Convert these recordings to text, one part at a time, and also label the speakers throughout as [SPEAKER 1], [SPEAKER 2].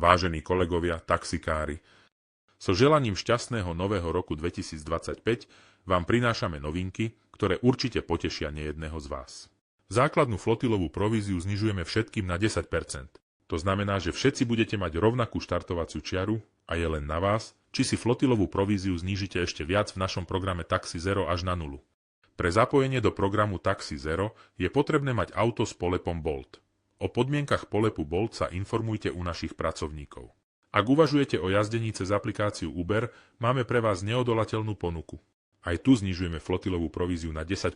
[SPEAKER 1] vážení kolegovia, taxikári. So želaním šťastného nového roku 2025 vám prinášame novinky, ktoré určite potešia nejedného z vás. Základnú flotilovú províziu znižujeme všetkým na 10%. To znamená, že všetci budete mať rovnakú štartovaciu čiaru a je len na vás, či si flotilovú províziu znížite ešte viac v našom programe Taxi Zero až na nulu. Pre zapojenie do programu Taxi Zero je potrebné mať auto s polepom Bolt. O podmienkach polepu Bolt sa informujte u našich pracovníkov. Ak uvažujete o jazdení cez aplikáciu Uber, máme pre vás neodolateľnú ponuku. Aj tu znižujeme flotilovú províziu na 10%.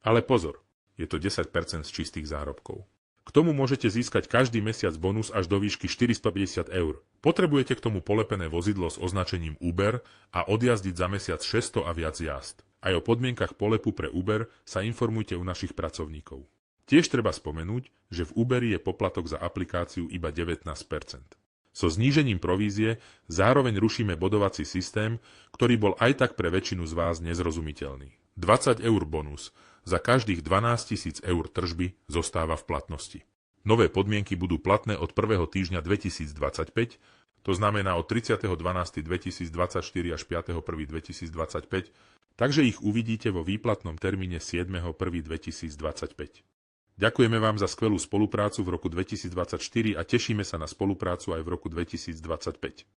[SPEAKER 1] Ale pozor, je to 10% z čistých zárobkov. K tomu môžete získať každý mesiac bonus až do výšky 450 €. Potrebujete k tomu polepené vozidlo s označením Uber a odjazdiť za mesiac 600 a viac jazd. Aj o podmienkach polepu pre Uber sa informujte u našich pracovníkov. Tiež treba spomenúť, že v Uberi je poplatok za aplikáciu iba 19%. So znížením provízie zároveň rušíme bodovací systém, ktorý bol aj tak pre väčšinu z vás nezrozumiteľný. 20 € bonus za každých 12 000 € tržby zostáva v platnosti. Nové podmienky budú platné od 1. týždňa 2025, to znamená od 30.12.2024 až 5.1.2025, takže ich uvidíte vo výplatnom termíne 7.1.2025. Ďakujeme vám za skvelú spoluprácu v roku 2024 a tešíme sa na spoluprácu aj v roku 2025.